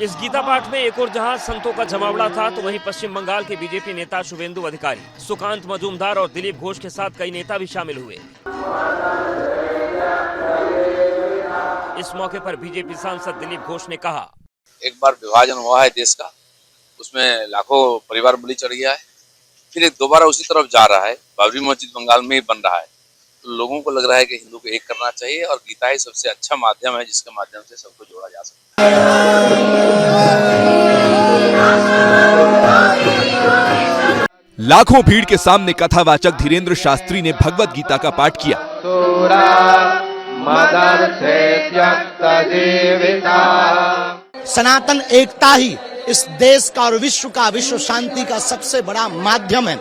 इस गीता पाठ में एक और जहां संतों का जमावड़ा था, तो वहीं पश्चिम बंगाल के बीजेपी नेता शुभेंदु अधिकारी, सुकांत मजूमदार और दिलीप घोष के साथ कई नेता भी शामिल हुए। इस मौके पर बीजेपी सांसद दिलीप घोष ने कहा, एक बार विभाजन हुआ है देश का, उसमें लाखों परिवार बलि चढ़ गया है, फिर एक दोबारा उसी तरफ जा रहा है। बाबरी मस्जिद बंगाल में ही बन रहा है, तो लोगों को लग रहा है कि हिंदू को एक करना चाहिए और गीता ही सबसे अच्छा माध्यम है जिसके माध्यम से सबको जोड़ा जा सकता है। लाखों भीड़ के सामने कथावाचक धीरेन्द्र शास्त्री ने भगवत गीता का पाठ किया। सनातन एकता ही इस देश का और विश्व का, विश्व शांति का सबसे बड़ा माध्यम है।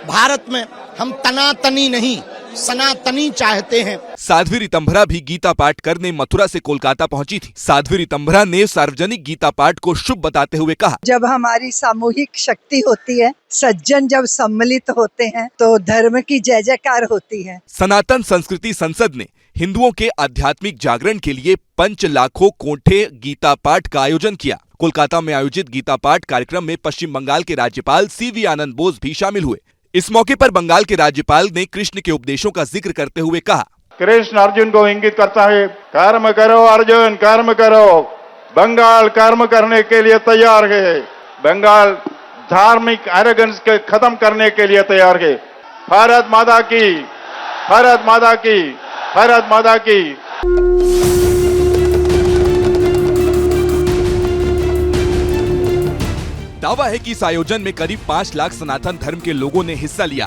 भारत में हम तनातनी नहीं, सनातनी चाहते हैं। साध्वी रितंभरा भी गीता पाठ करने मथुरा से कोलकाता पहुंची थी। साध्वी रितंभरा ने सार्वजनिक गीता पाठ को शुभ बताते हुए कहा, जब हमारी सामूहिक शक्ति होती है, सज्जन जब सम्मिलित होते हैं, तो धर्म की जय जयकार होती है। सनातन संस्कृति संसद ने हिंदुओं के आध्यात्मिक जागरण के लिए पंच लाखों कोठे गीता पाठ का आयोजन किया। कोलकाता में आयोजित गीता पाठ कार्यक्रम में पश्चिम बंगाल के राज्यपाल सीवी आनंद बोस भी शामिल हुए। इस मौके पर बंगाल के राज्यपाल ने कृष्ण के उपदेशों का जिक्र करते हुए कहा, कृष्ण अर्जुन को इंगित करता है, कर्म करो अर्जुन, कर्म करो। बंगाल कर्म करने के लिए तैयार है। बंगाल धार्मिक एरोगेंस के खत्म करने के लिए तैयार है। भारत माता की, भारत माता की, भारत माता की। दावा है कि इस आयोजन में करीब 5 लाख सनातन धर्म के लोगों ने हिस्सा लिया।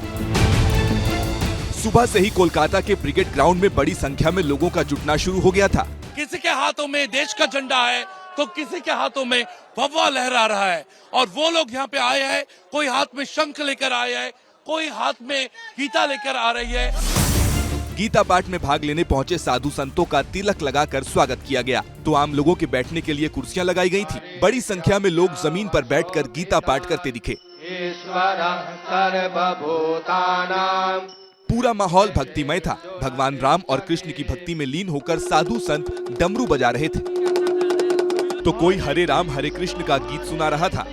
सुबह से ही कोलकाता के ब्रिगेड ग्राउंड में बड़ी संख्या में लोगों का जुटना शुरू हो गया था। किसी के हाथों में देश का झंडा है, तो किसी के हाथों में भगवा लहरा रहा है। और वो लोग यहाँ पे आए हैं, कोई हाथ में शंख लेकर आए हैं, कोई हाथ में गीता लेकर आ रही है। गीता पाठ में भाग लेने पहुंचे साधु संतों का तिलक लगाकर स्वागत किया गया, तो आम लोगों के बैठने के लिए कुर्सियां लगाई गई थी। बड़ी संख्या में लोग जमीन पर बैठकर गीता पाठ करते दिखे। पूरा माहौल भक्तिमय था। भगवान राम और कृष्ण की भक्ति में लीन होकर साधु संत डमरू बजा रहे थे, तो कोई हरे राम हरे कृष्ण का गीत सुना रहा था।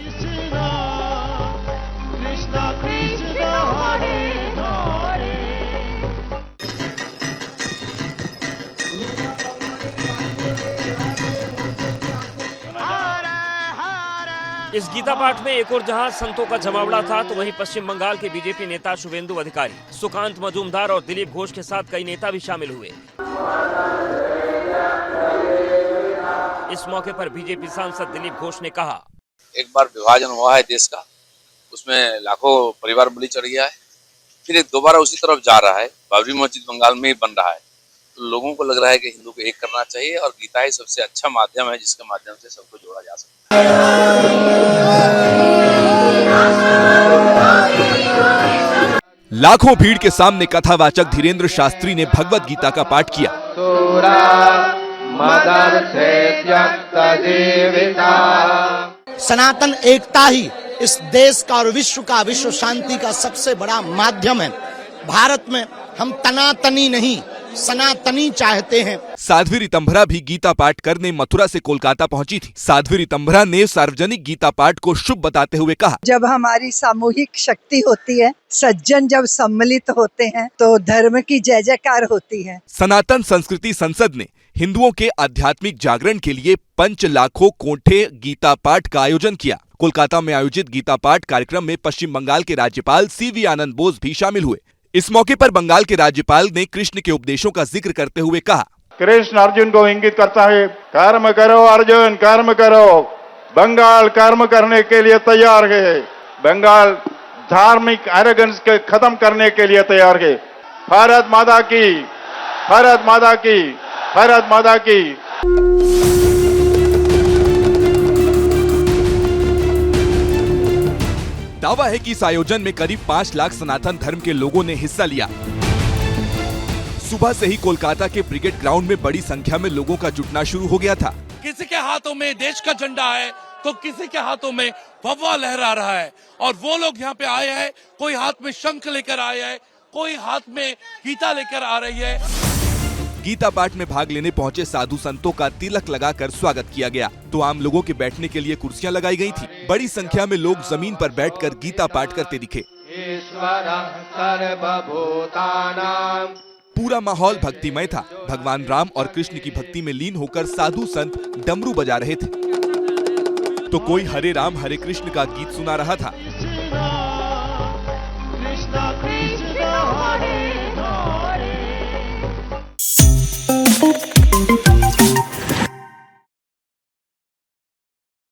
इस गीता पाठ में एक और जहां संतों का जमावड़ा था, तो वहीं पश्चिम बंगाल के बीजेपी नेता शुभेंदु अधिकारी, सुकांत मजूमदार और दिलीप घोष के साथ कई नेता भी शामिल हुए। इस मौके पर बीजेपी सांसद दिलीप घोष ने कहा, एक बार विभाजन हुआ है देश का, उसमें लाखों परिवार बलि चढ़ गया है, फिर एक दोबारा उसी तरफ जा रहा है। बाबरी मस्जिद बंगाल में ही बन रहा है, तो लोगों को लग रहा है कि हिंदू को एक करना चाहिए और गीता ही सबसे अच्छा माध्यम है जिसके माध्यम से सबको जोड़ा जा सकता है। लाखों भीड़ के सामने कथावाचक धीरेन्द्र शास्त्री ने भगवत गीता का पाठ किया। सनातन एकता ही इस देश का और विश्व का, विश्व शांति का सबसे बड़ा माध्यम है। भारत में हम तनातनी नहीं, सनातनी चाहते हैं। साध्वी रितंभरा भी गीता पाठ करने मथुरा से कोलकाता पहुंची थी। साध्वी रितंभरा ने सार्वजनिक गीता पाठ को शुभ बताते हुए कहा, जब हमारी सामूहिक शक्ति होती है, सज्जन जब सम्मिलित होते हैं, तो धर्म की जय जयकार होती है। सनातन संस्कृति संसद ने हिंदुओं के आध्यात्मिक जागरण के लिए पंच लाखों कोठे गीता पाठ का आयोजन किया। कोलकाता में आयोजित गीता पाठ कार्यक्रम में पश्चिम बंगाल के राज्यपाल सीवी आनंद बोस भी शामिल हुए। इस मौके पर बंगाल के राज्यपाल ने कृष्ण के उपदेशों का जिक्र करते हुए कहा, कृष्ण अर्जुन को इंगित करता है, कर्म करो अर्जुन, कर्म करो। बंगाल कर्म करने के लिए तैयार है। बंगाल धार्मिक एरोगेंस के खत्म करने के लिए तैयार है। भारत माता की, भारत माता की, भारत माता की। दावा है कि इस आयोजन में करीब 5 लाख सनातन धर्म के लोगों ने हिस्सा लिया। सुबह से ही कोलकाता के ब्रिगेड ग्राउंड में बड़ी संख्या में लोगों का जुटना शुरू हो गया था। किसी के हाथों में देश का झंडा है, तो किसी के हाथों में भगवा लहरा रहा है। और वो लोग यहाँ पे आए हैं, कोई हाथ में शंख लेकर आए हैं, कोई हाथ में गीता लेकर आ रही है। गीता पाठ में भाग लेने पहुंचे साधु संतों का तिलक लगाकर स्वागत किया गया तो आम लोगों के बैठने के लिए कुर्सियां लगाई गई थी। बड़ी संख्या में लोग जमीन पर बैठकर गीता पाठ करते दिखे। पूरा माहौल भक्तिमय था। भगवान राम और कृष्ण की भक्ति में लीन होकर साधु संत डमरू बजा रहे थे तो कोई हरे राम हरे कृष्ण का गीत सुना रहा था।